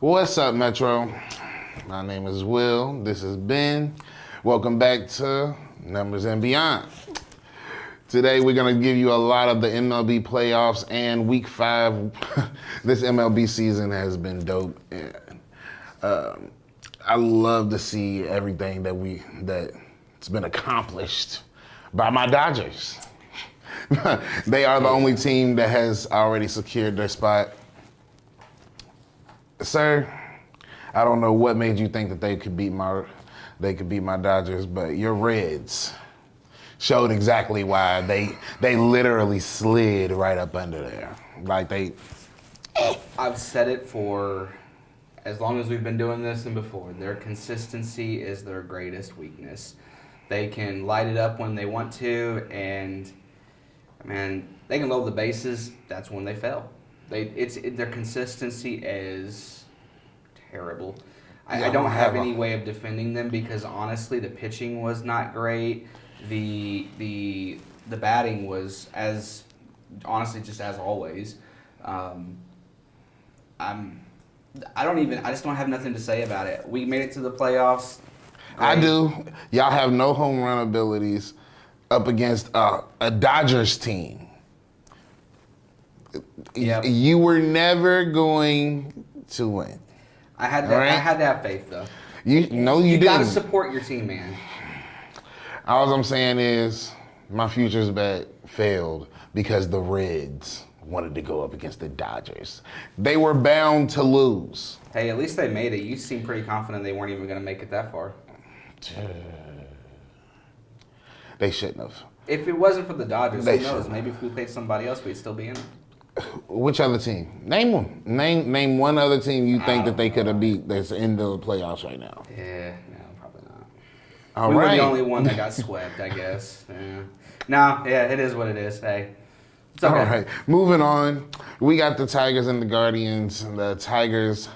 What's up, Metro? My name is Will. This is Ben. Welcome back to Numbers and Beyond. Today, we're going to give you a lot of the MLB playoffs and Week 5. This MLB season has been dope. I love to see everything that's been accomplished by my Dodgers. They are the only team that has already secured their spot. Sir, I don't know what made you think that they could beat my Dodgers, but your Reds showed exactly why. They literally slid right up under there. I've said it for as long as we've been doing this and before. Their consistency is their greatest weakness. They can light it up when they want to, and man, they can load the bases. That's when they fail. Their consistency is terrible. I don't have any way of defending them because honestly, the pitching was not great. The batting was just as always. I just don't have nothing to say about it. We made it to the playoffs. Great. I do. Y'all have no home run abilities up against a Dodgers team. Yep. You were never going to win. I had to have faith though. You didn't. Gotta support your team, man. All I'm saying is my future's bet failed because the Reds wanted to go up against the Dodgers. They were bound to lose. Hey, at least they made it. You seem pretty confident they weren't even going to make it that far. They shouldn't have. If it wasn't for the Dodgers, who knows? Maybe if we played somebody else, we'd still be in it. Which other team? Name one. Name one other team you think that they could have beat that's in the playoffs right now. Yeah, no, probably not. All we right. were the only one that got swept, I guess. Yeah. It is what it is. Hey, it's okay. All right, moving on. We got the Tigers and the Guardians. The Tigers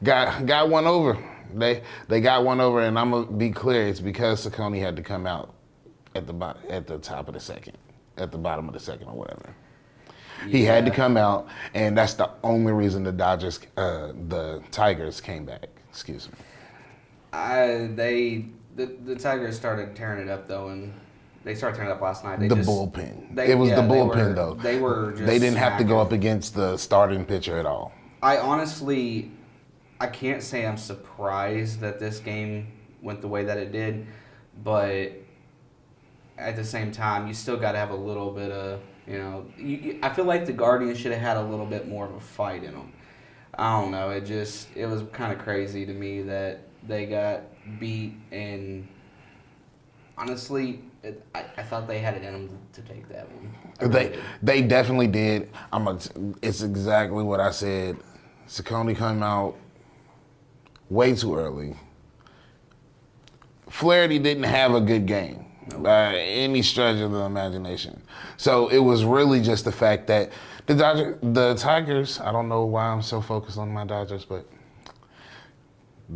got one over. They got one over, and I'm gonna be clear. It's because Ciccone had to come out at the top of the second, at the bottom of the second, or whatever. Yeah. He had to come out, and that's the only reason the Tigers came back. Excuse me. The Tigers started tearing it up though, and they started tearing it up last night. Bullpen. It was the bullpen though. They were. They didn't have to go up against the starting pitcher at all. I can't say I'm surprised that this game went the way that it did, but at the same time, you still got to have a little bit of, I feel like the Guardians should have had a little bit more of a fight in them. I don't know. It was kind of crazy to me that they got beat, and honestly, I thought they had it in them to take that one. They definitely did. It's exactly what I said. Ciccone came out way too early. Flaherty didn't have a good game by any stretch of the imagination. So it was really just the fact that the Tigers, I don't know why I'm so focused on my Dodgers, but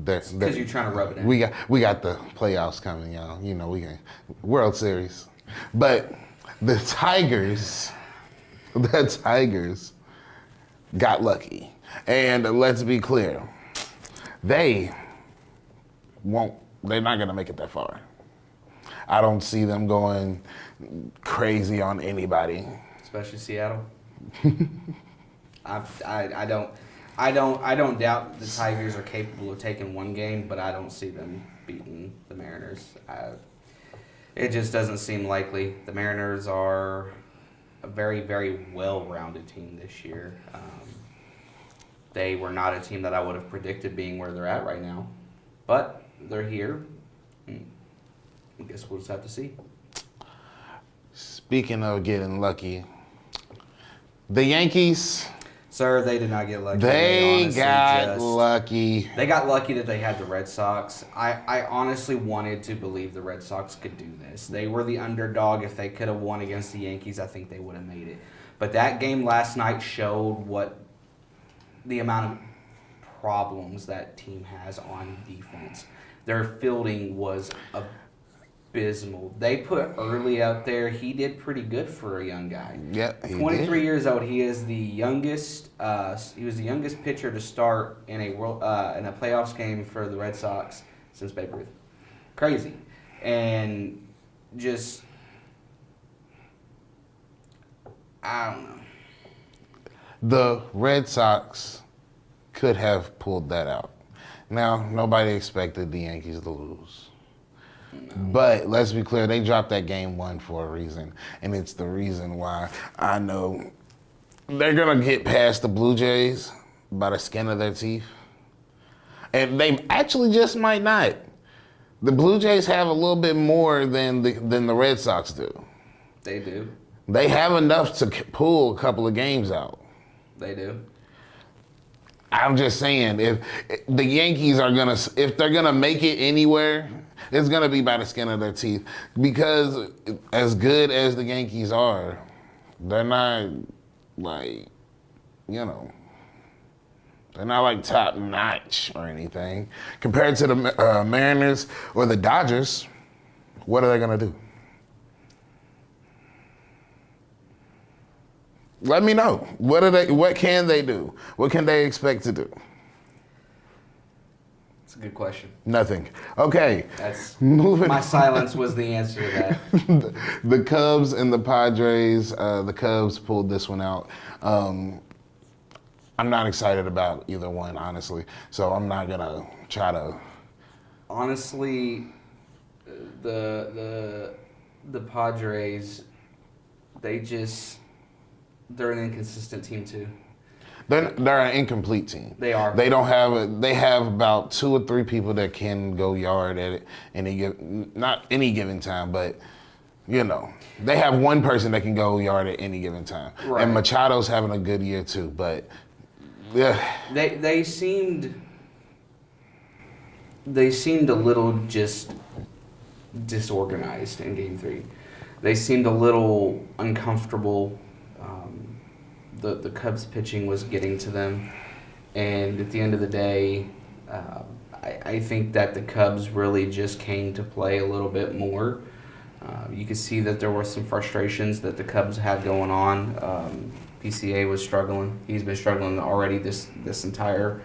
because you're trying to rub it in. We got the playoffs coming, y'all. We can World Series. But the Tigers got lucky. And let's be clear, they're not gonna make it that far. I don't see them going crazy on anybody. Especially Seattle. I don't doubt the Tigers are capable of taking one game, but I don't see them beating the Mariners. It just doesn't seem likely. The Mariners are a very, very well-rounded team this year. They were not a team that I would have predicted being where they're at right now, but they're here. I guess we'll just have to see. Speaking of getting lucky, the Yankees. Sir, they did not get lucky. They got lucky. They got lucky that they had the Red Sox. I honestly wanted to believe the Red Sox could do this. They were the underdog. If they could have won against the Yankees, I think they would have made it. But that game last night showed what the amount of problems that team has on defense. Their fielding was abysmal. They put Early out there. He did pretty good for a young guy. Yeah, he 23 did. years old. He is the youngest. He was the youngest pitcher to start in a playoffs game for the Red Sox since Babe Ruth. Crazy, and just I don't know. The Red Sox could have pulled that out. Now, nobody expected the Yankees to lose. But let's be clear, they dropped that game 1 for a reason. And it's the reason why I know they're going to get past the Blue Jays by the skin of their teeth. And they actually just might not. The Blue Jays have a little bit more than the Red Sox do. They do. They have enough to pull a couple of games out. They do. I'm just saying, if the Yankees if they're gonna make it anywhere, it's gonna be by the skin of their teeth. Because as good as the Yankees are, they're not like, they're not like top notch or anything. Compared to the Mariners or the Dodgers, what are they gonna do? Let me know. What can they do? What can they expect to do? It's a good question. Nothing. Okay. Moving. My silence was the answer to that. The Cubs and the Padres. The Cubs pulled this one out. I'm not excited about either one, honestly. So I'm not gonna try to. Honestly, the Padres, they're an inconsistent team too. They're an incomplete team. They are. They don't have they have about 2 or 3 people that can go yard at it not any given time, but they have one person that can go yard at any given time. Right. And Machado's having a good year too, but yeah. They seemed a little just disorganized in Game 3. They seemed a little uncomfortable. The Cubs pitching was getting to them, and at the end of the day, I think that the Cubs really just came to play a little bit more. You could see that there were some frustrations that the Cubs had going on. PCA was struggling. He's been struggling already this entire,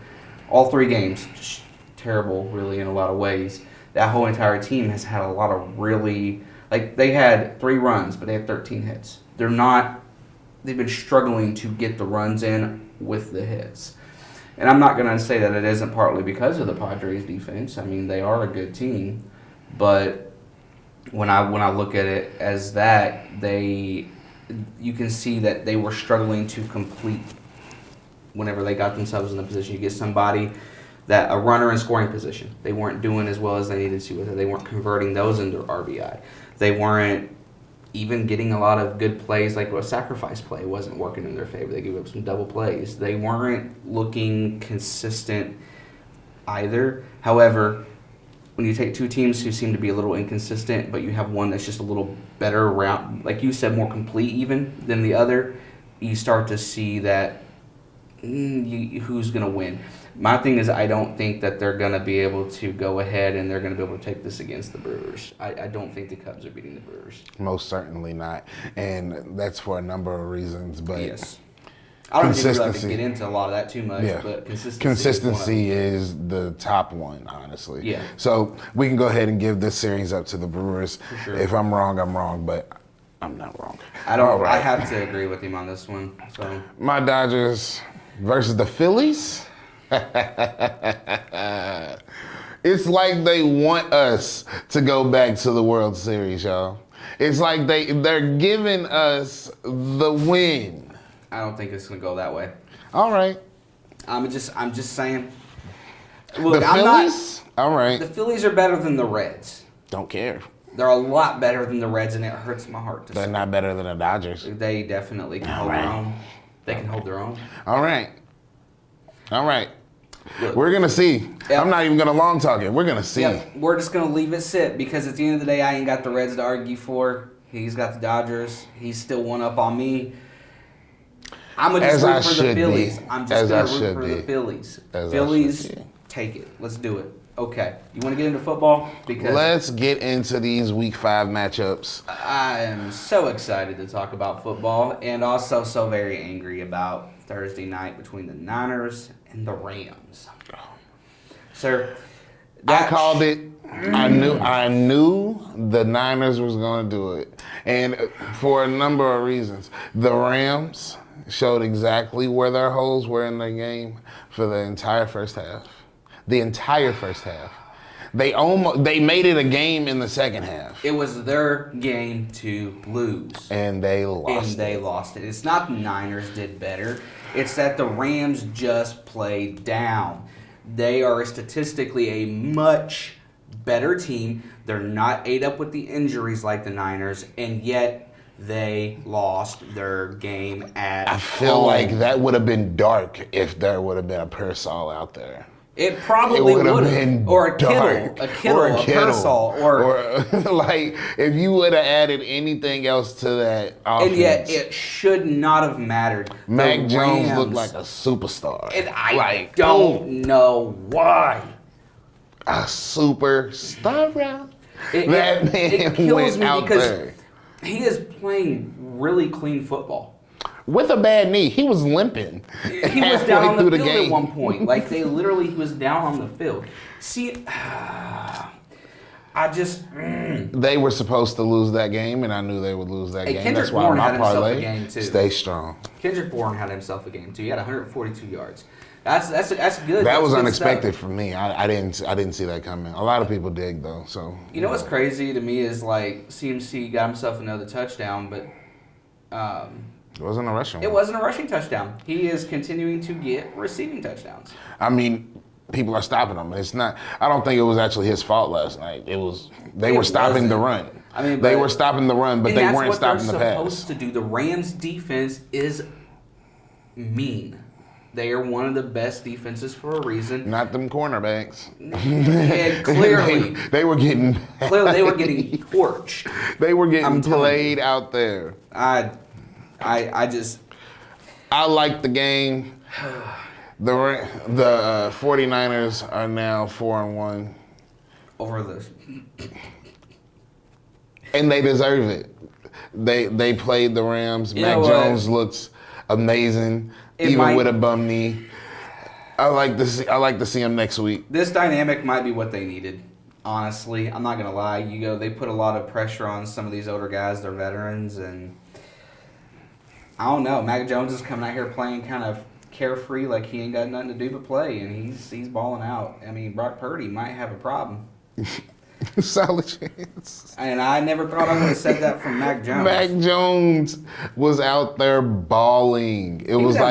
all 3 games. Just terrible, really, in a lot of ways. That whole entire team has had a lot of really, they had 3 runs, but they had 13 hits. They've been struggling to get the runs in with the hits. And I'm not going to say that it isn't partly because of the Padres defense. I mean, they are a good team. But when I look at it as that, you can see that they were struggling to complete whenever they got themselves in a position. You get somebody a runner in scoring position. They weren't doing as well as they needed to with it. They weren't converting those into RBI. They weren't even getting a lot of good plays, like a sacrifice play wasn't working in their favor. They gave up some double plays. They weren't looking consistent either. However, when you take 2 teams who seem to be a little inconsistent, but you have one that's just a little better around, like you said, more complete even than the other, you start to see that who's going to win. My thing is, I don't think that they're going to be able to go ahead and they're going to be able to take this against the Brewers. I don't think the Cubs are beating the Brewers. Most certainly not. And that's for a number of reasons. But yes. I don't think we can get into a lot of that too much, but consistency is the top one, honestly. Yeah. So we can go ahead and give this series up to the Brewers. For sure. If I'm wrong, I'm wrong, but I'm not wrong. I have to agree with him on this one. So my Dodgers versus the Phillies. It's like they want us to go back to the World Series, y'all. It's like they're giving us the win. I don't think it's gonna go that way. All right. I'm just saying. Look, the Phillies? All right. The Phillies are better than the Reds. Don't care. They're a lot better than the Reds, and it hurts my heart to say. They're not better than the Dodgers. They definitely can hold their own. They can hold their own. All right. Look, we're going to see. Yep. I'm not even going to long talk it. We're going to see. Yep. We're just going to leave it sit because at the end of the day, I ain't got the Reds to argue for. He's got the Dodgers. He's still one up on me. I'm going to just root for the Phillies. I'm just going to root for the Phillies. Phillies, take it. Let's do it. Okay. You want to get into football? Because Let's get into these Week 5 matchups. I am so excited to talk about football and also so very angry about Thursday night between the Niners and the Rams. Sir, I called it. I knew the Niners was going to do it. And for a number of reasons. The Rams showed exactly where their holes were in their game for the entire first half. The entire first half. They made it a game in the second half. It was their game to lose. And they lost it. It's not the Niners did better. It's that the Rams just played down. They are statistically a much better team. They're not ate up with the injuries like the Niners, and yet they lost their game at I feel home. like that would have been dark if there would have been a Pearsall out there. It probably would have been or a dark. Kittle, a Pearsall, or like if you would have added anything else to that offense. And yet it should not have mattered. Mac Jones Rams, looked like a superstar. and I don't know why. A superstar, bro. It Man kills went me out because there he is playing really clean football. with a bad knee. He was limping. He was halfway down on through the field game. at one point. Like he was down on the field. See, I just. They were supposed to lose that game, and I knew they would lose that Hey, game. Kendrick That's why Bourne my had himself a parlay game, too. stay strong. Kendrick Bourne had himself a game too. He had 142 yards. That's good. That That's was good unexpected stuff. for me. I didn't see that coming. A lot of people did though. So You know what's crazy to me is like CMC got himself another touchdown, but It wasn't a rushing. it one. wasn't a rushing touchdown. He is continuing to get receiving touchdowns. I mean, people are stopping him. It's not. I don't think it was actually his fault last night. It was. They were stopping the run. I mean, they but- were stopping the run, but And they that's weren't what stopping the they're pass. supposed to do. The Rams' defense is mean. They are one of the best defenses for a reason. Not them cornerbacks. And clearly, they were getting. they were getting torched. They were getting I'm telling played out there. I just. I like the game. The 49ers are now 4-1, Over this. and they deserve it. They played the Rams. You Mac know what? Jones looks amazing, even with a bum knee. I like to see him next week. This dynamic might be what they needed. Honestly, I'm not gonna lie. They put a lot of pressure on some of these older guys. They're veterans, and I don't know. Mac Jones is coming out here playing kind of carefree, like he ain't got nothing to do but play, and he's balling out. I mean, Brock Purdy might have a problem. Solid chance. And I never thought I would have said that from Mac Jones. Mac Jones was out there bawling. It was was having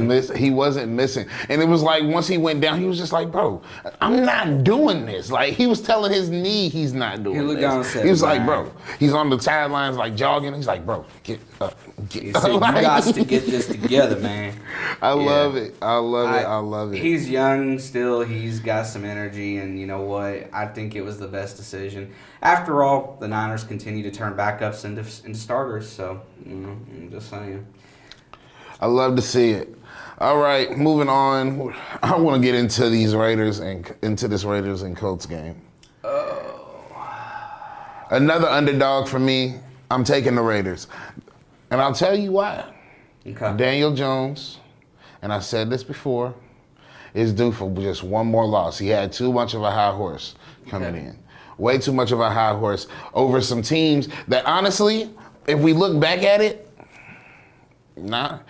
like he wasn't missing. And it was like once he went down, he was just like, bro, I'm not doing this. Like he was telling his knee he's not doing He looked this. down and said, he was like, "Man." bro, he's on the sidelines like jogging. He's like, bro, get up. He said, you got to get this together, man. I Yeah. love it. I love it. He's young still. He's got some energy, and you know what? I think it was the best decision. After all, the Niners continue to turn backups into starters. So, I'm just saying. I love to see it. All right, moving on. I want to get into this Raiders and Colts game. Another underdog for me. I'm taking the Raiders. And I'll tell you why. Okay. Daniel Jones, and I said this before, is due for just one more loss. He had too much of a high horse coming in. Way too much of a high horse over some teams that honestly, if we look back at it, I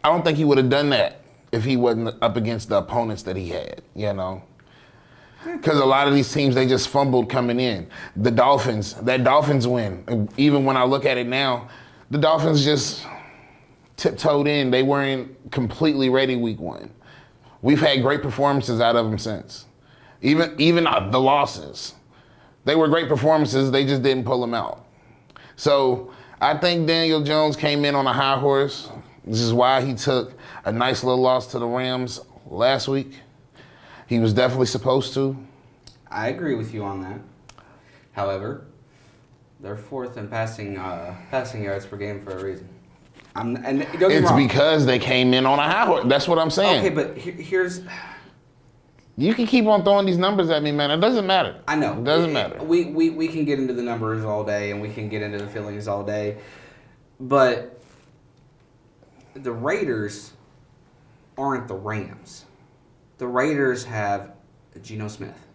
don't think he would have done that if he wasn't up against the opponents that he had, Because a lot of these teams, they just fumbled coming in. The Dolphins, that Dolphins win. Even when I look at it now, the Dolphins just tiptoed in. They weren't completely ready week one. We've had great performances out of them since. Even the losses. They were great performances. They just didn't pull them out. So I think Daniel Jones came in on a high horse. This is why he took a nice little loss to the Rams last week. He was definitely supposed to. I agree with you on that. However, they're fourth in passing yards per game for a reason. It's because they came in on a high horse. That's what I'm saying. Okay, but here's You can keep on throwing these numbers at me, man. It doesn't matter. I know. It doesn't matter. We can get into the numbers all day, and we can get into the feelings all day. But the Raiders aren't the Rams. The Raiders have Geno Smith,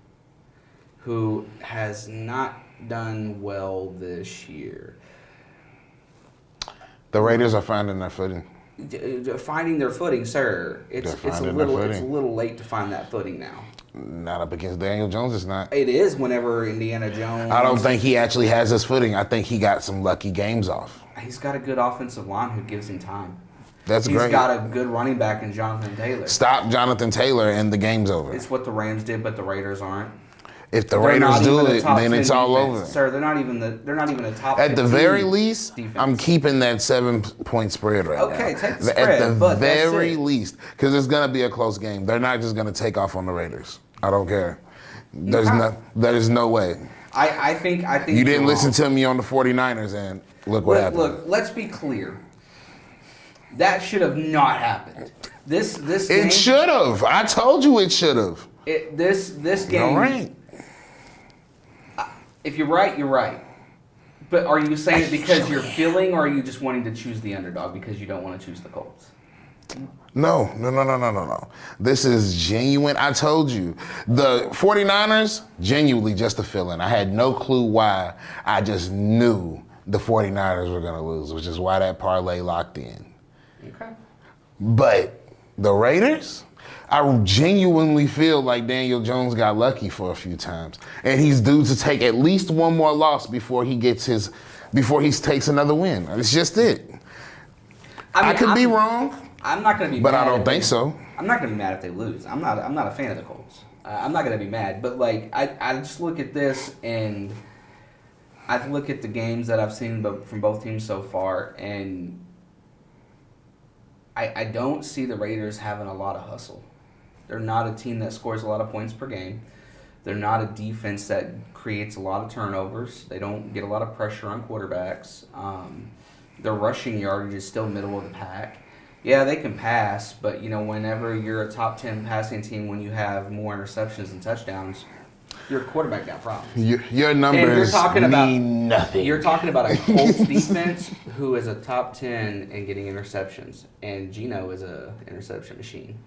who has not done well this year. The Raiders are finding their footing. Finding their footing, sir. It's a little late to find that footing now. Not up against Daniel Jones, it's not. It is whenever Indiana Jones. I don't think he actually has his footing. I think he got some lucky games off. He's got a good offensive line who gives him time. That's great. He's got a good running back in Jonathan Taylor. Stop Jonathan Taylor and the game's over. It's what the Rams did, but the Raiders aren't. If the Raiders do it, then it's all defense. over. Sir, they're not even a top. At the very least, defense. I'm keeping that 7-point spread right now. Okay, take the spread. At the but very that's it. least, because it's gonna be a close game. They're not just gonna take off on the Raiders. I don't care. There's no way. I think You didn't listen to me on the 49ers, and look what happened. Look, let's be clear. That should have not happened. This game. It should have. I told you it should have. This game. All right. If you're right, you're right. But are you saying it because you're feeling, or are you just wanting to choose the underdog because you don't want to choose the Colts? No. This is genuine. I told you. The 49ers, genuinely just a feeling. I had no clue why. I just knew the 49ers were going to lose, which is why that parlay locked in. Okay. But the Raiders, I genuinely feel like Daniel Jones got lucky for a few times. And he's due to take at least one more loss before he takes another win. It's just it. I could be wrong. I'm not going to be but mad. I don't think so. I'm not going to be mad if they lose. I'm not a fan of the Colts. I'm not going to be mad. But, like, I just look at this, and I look at the games that I've seen from both teams so far, and I don't see the Raiders having a lot of hustle. They're not a team that scores a lot of points per game. They're not a defense that creates a lot of turnovers. They don't get a lot of pressure on quarterbacks. Their rushing yardage is still middle of the pack. Yeah, they can pass, but whenever you're a top 10 passing team, when you have more interceptions and touchdowns, your quarterback got problems. Your numbers mean nothing. You're talking about a Colts defense who is a top 10 in getting interceptions, and Geno is a interception machine.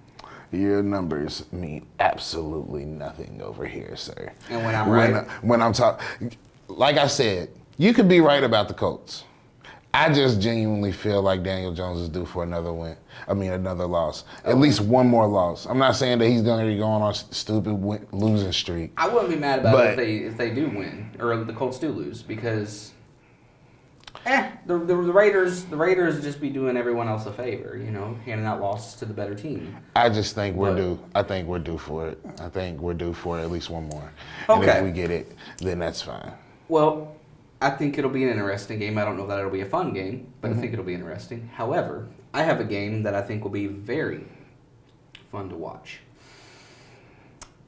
Your numbers mean absolutely nothing over here, sir. And when I'm right? When I'm talking, like I said, you could be right about the Colts. I just genuinely feel like Daniel Jones is due for another loss. At least one more loss. I'm not saying that he's going to be going on a stupid losing streak. I wouldn't be mad about it if they do win, or the Colts do lose, because the Raiders just be doing everyone else a favor, handing out losses to the better team. I just think we're due. I think we're due for it. I think we're due for at least one more. Okay. And if we get it, then that's fine. Well, I think it'll be an interesting game. I don't know that it'll be a fun game, but I think it'll be interesting. However, I have a game that I think will be very fun to watch.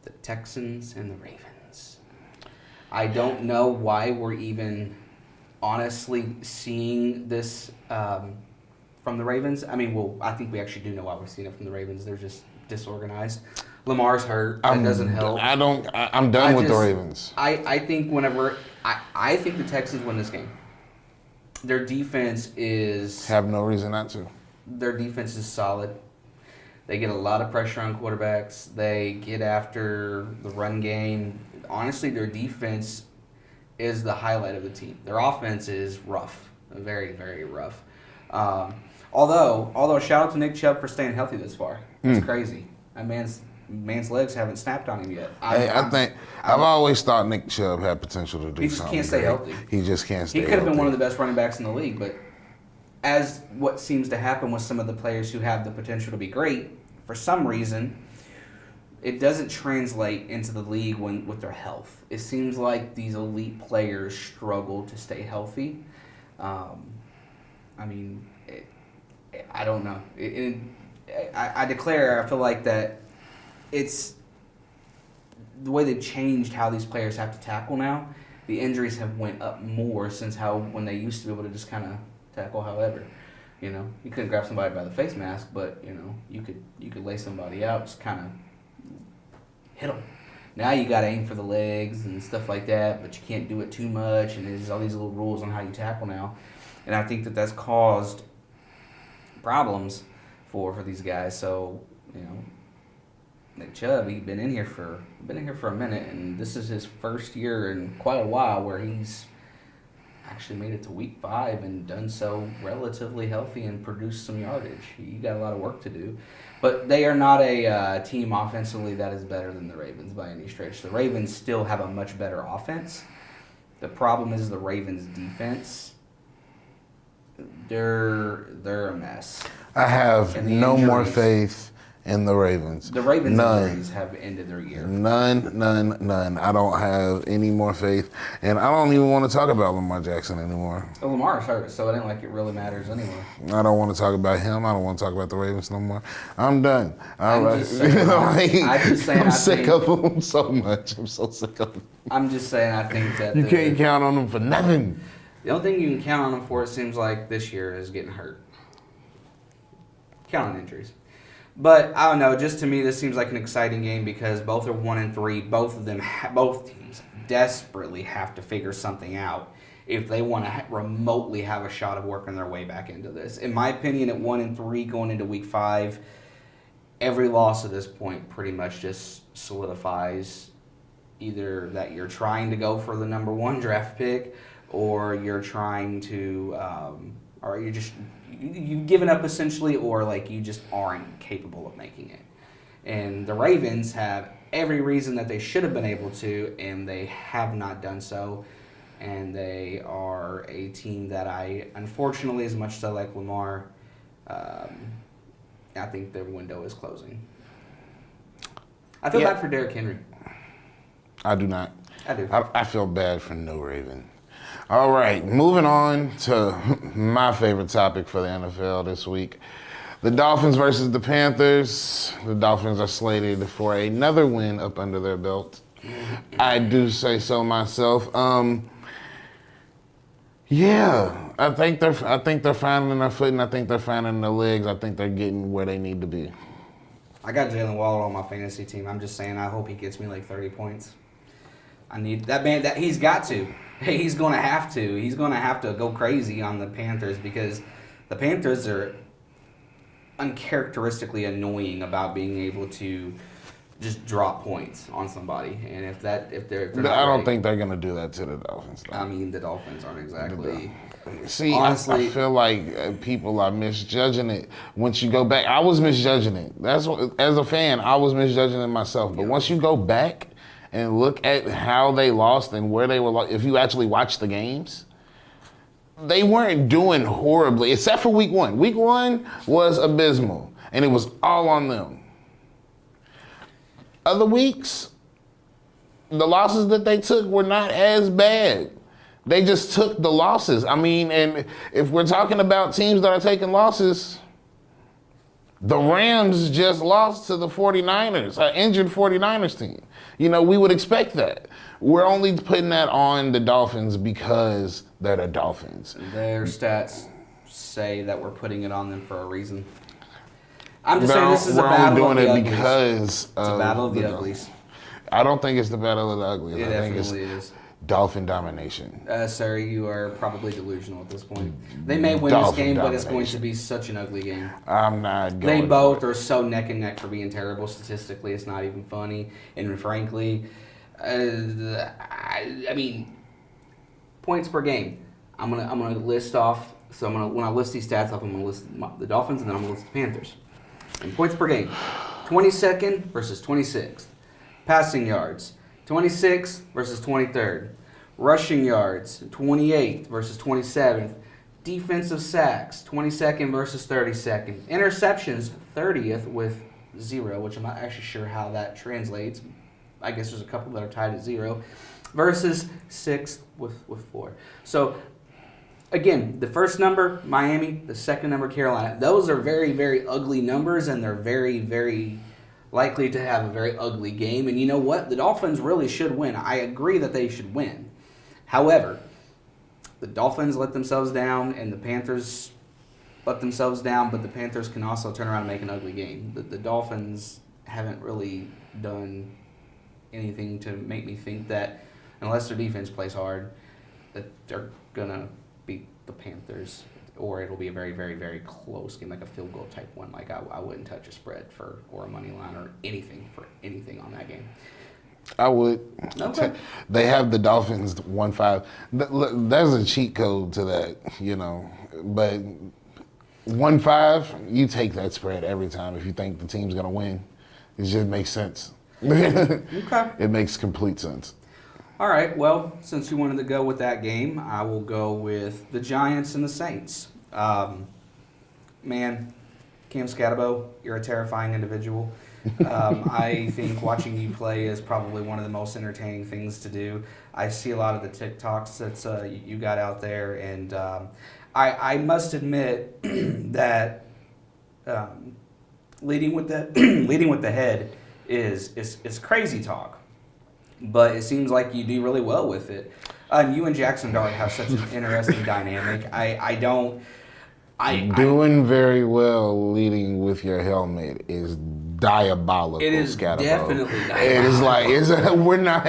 The Texans and the Ravens. I don't know why we're even honestly seeing this from the Ravens. I mean, I think we actually do know why we're seeing it from the Ravens. They're just disorganized. Lamar's hurt. That doesn't help. I'm done with the Ravens. I think I think the Texans win this game. Their defense is... Have no reason not to. Their defense is solid. They get a lot of pressure on quarterbacks. They get after the run game. Honestly, their defense is the highlight of the team. Their offense is rough. Very, very rough. Although shout out to Nick Chubb for staying healthy this far. It's crazy. That man's legs haven't snapped on him yet. I've always thought Nick Chubb had potential to do something. He just can't stay healthy. He just can't stay healthy. He could have been one of the best running backs in the league, but as what seems to happen with some of the players who have the potential to be great, for some reason, it doesn't translate into the league with their health. It seems like these elite players struggle to stay healthy. I don't know. I declare, I feel like that it's the way they've changed how these players have to tackle now. The injuries have went up more since when they used to be able to just kind of tackle however. You couldn't grab somebody by the face mask, but you could lay somebody out, just kind of hit them. Now you got to aim for the legs and stuff like that, but you can't do it too much, and there's all these little rules on how you tackle now. And I think that that's caused problems for these guys. So, Nick Chubb, he's been in here for a minute, and this is his first year in quite a while where he's actually made it to week 5 and done so relatively healthy and produced some yardage. You got a lot of work to do. But they are not a team offensively that is better than the Ravens by any stretch. The Ravens still have a much better offense. The problem is the Ravens' defense. They're a mess. I have no more injuries. faith in the Ravens. The Ravens' injuries have ended their year. None. I don't have any more faith. And I don't even want to talk about Lamar Jackson anymore. Well, Lamar's hurt, so it ain't like it really matters anyway. I don't want to talk about him. I don't want to talk about the Ravens no more. I'm done. I'm just saying, I'm sick of them so much. I'm so sick of them. I'm just saying I think that You can't count on them for nothing. The only thing you can count on them for, it seems like, this year is getting hurt. Count on injuries. But I don't know. Just to me, this seems like an exciting game because both are 1-3. Both teams desperately have to figure something out if they want to remotely have a shot of working their way back into this. In my opinion, at 1-3 going into week 5, every loss at this point pretty much just solidifies either that you're trying to go for the number 1 draft pick, or you're trying to, or you've given up essentially, or like you just aren't capable of making it. And the Ravens have every reason that they should have been able to, and they have not done so. And they are a team that I, unfortunately, as much as I like Lamar, I think their window is closing. I feel bad for Derrick Henry. I do not. I do. I feel bad for no Raven. All right, moving on to my favorite topic for the NFL this week. The Dolphins versus the Panthers. The Dolphins are slated for another win up under their belt. I do say so myself. Yeah, I think they're finding their footing. I think they're finding their legs. I think they're getting where they need to be. I got Jalen Waller on my fantasy team. I'm just saying I hope he gets me like 30 points. I need that man. That he's got to. He's going to have to. He's going to have to go crazy on the Panthers because the Panthers are uncharacteristically annoying about being able to just drop points on somebody. And if they're not I don't ready, think they're going to do that to the Dolphins. Though. I mean, the Dolphins aren't exactly. See, honestly, I feel like people are misjudging it. Once you go back, I was misjudging it. That's what, as a fan, I was misjudging it myself. But once you go back and look at how they lost and where they were lost, if you actually watch the games, they weren't doing horribly, except for week 1. Week 1 was abysmal, and it was all on them. Other weeks, the losses that they took were not as bad. They just took the losses. I mean, and if we're talking about teams that are taking losses, the Rams just lost to the 49ers, an injured 49ers team. You know, we would expect that. We're only putting that on the Dolphins because they're the Dolphins. Their stats say that we're putting it on them for a reason. I'm just saying this is a battle of the uglies. Because it's a battle of the uglies. I don't think it's the battle of the uglies. It I think definitely it's is. Dolphin domination. Sir, you are probably delusional at this point. They may win Dolphin this game, but it's going domination. to be such an ugly game. I'm not going. They both are so neck and neck for being terrible statistically. It's not even funny. And frankly, I mean, points per game. I'm gonna list off. So when I list these stats off, I'm gonna list the Dolphins and then I'm gonna list the Panthers. And points per game: 22nd versus 26th. Passing yards: 26th versus 23rd. Rushing yards: 28th versus 27th. Defensive sacks: 22nd versus 32nd. Interceptions: 30th with 0, which I'm not actually sure how that translates. I guess there's a couple that are tied at 0. Versus 6th with 4. So, again, the first number, Miami. The second number, Carolina. Those are very, very ugly numbers, and they're very, very likely to have a very ugly game. And you know what? The Dolphins really should win. I agree that they should win. However, the Dolphins let themselves down, and the Panthers let themselves down, but the Panthers can also turn around and make an ugly game. The Dolphins haven't really done anything to make me think that unless their defense plays hard, that they're gonna beat the Panthers, or it'll be a very, very, very close game, like a field goal type one. Like I wouldn't touch a spread or a money line or anything on that game. I would. Okay. They have the Dolphins 1-5. There's a cheat code to that, But 1-5, you take that spread every time if you think the team's gonna win. It just makes sense. Okay. It makes complete sense. All right. Well, since you wanted to go with that game, I will go with the Giants and the Saints. Man, Cam Scatterbo, you're a terrifying individual. I think watching you play is probably one of the most entertaining things to do. I see a lot of the TikToks that you got out there, and I must admit that leading with the head is crazy talk, but it seems like you do really well with it. You and Jackson Dart have such an interesting dynamic. Doing very well leading with your helmet is diabolical. It is Scatterbo. definitely It is like we're not.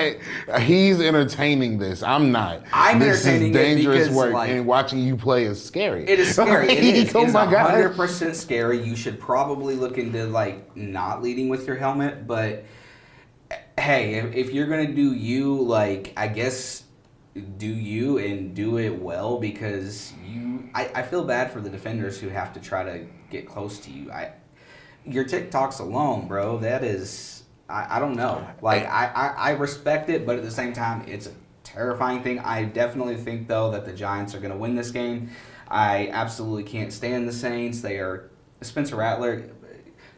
He's entertaining this. I'm not. I'm this entertaining is dangerous it because, work, like, and watching you play is scary. It is scary. It is. Oh It is my God. 100% scary. You should probably look into not leading with your helmet. But hey, if you're gonna do you, I guess do you and do it well, because I feel bad for the defenders who have to try to get close to you. Your TikToks alone, bro, that is, I don't know. I respect it, but at the same time, it's a terrifying thing. I definitely think, though, that the Giants are going to win this game. I absolutely can't stand the Saints. They are Spencer Rattler.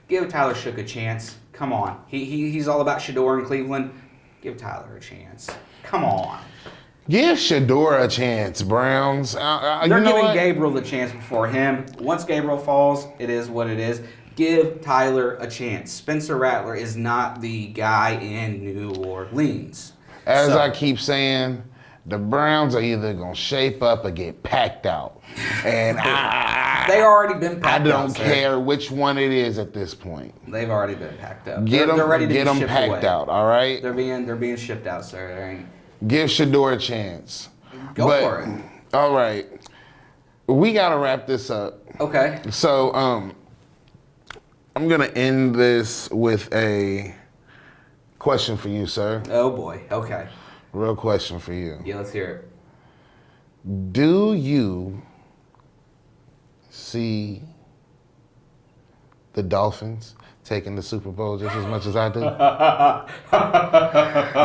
Give Tyler Shook a chance. Come on. He's all about Shador in Cleveland. Give Tyler a chance. Come on. Give Shador a chance, Browns. They're giving Gabriel the chance before him. Once Gabriel falls, it is what it is. Give Tyler a chance. Spencer Rattler is not the guy in New Orleans. As I keep saying, the Browns are either going to shape up or get packed out. And they've already been packed out. I don't care which one it is at this point. They've already been packed up. They're ready to get them packed away. out, all right? They're being shipped out, sir. Give Shador a chance. Go for it. All right. We got to wrap this up. Okay. So, I'm going to end this with a question for you, sir. Oh, boy. Okay. Real question for you. Yeah, let's hear it. Do you see the Dolphins taking the Super Bowl just as much as I do?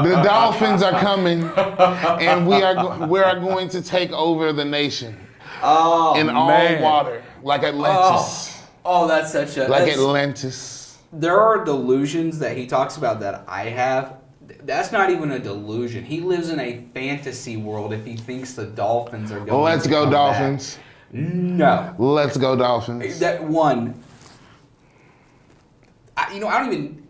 The Dolphins are coming, and we are going to take over the nation in all water, like Atlantis. Oh, that's such a... Like Atlantis. There are delusions that he talks about that I have. That's not even a delusion. He lives in a fantasy world if he thinks the Dolphins are going to Let's go, come Dolphins. back. No. Let's go, Dolphins. That one... I don't even...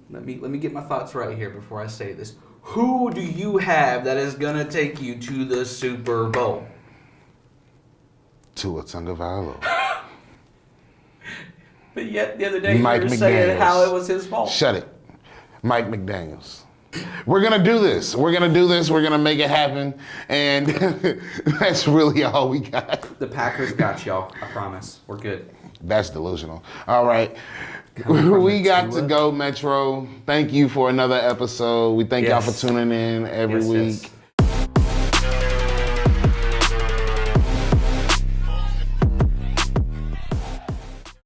Let me get my thoughts right here before I say this. Who do you have that is going to take you to the Super Bowl? Tua Tagovailoa. But yet the other day Mike you were saying McDaniels. how it was his fault. Shut it. Mike McDaniels. We're going to do this. We're going to make it happen. And that's really all we got. The Packers got y'all. I promise. We're good. That's delusional. All right. We got to go, Metro. Thank you for another episode. We thank y'all for tuning in every week. Yes.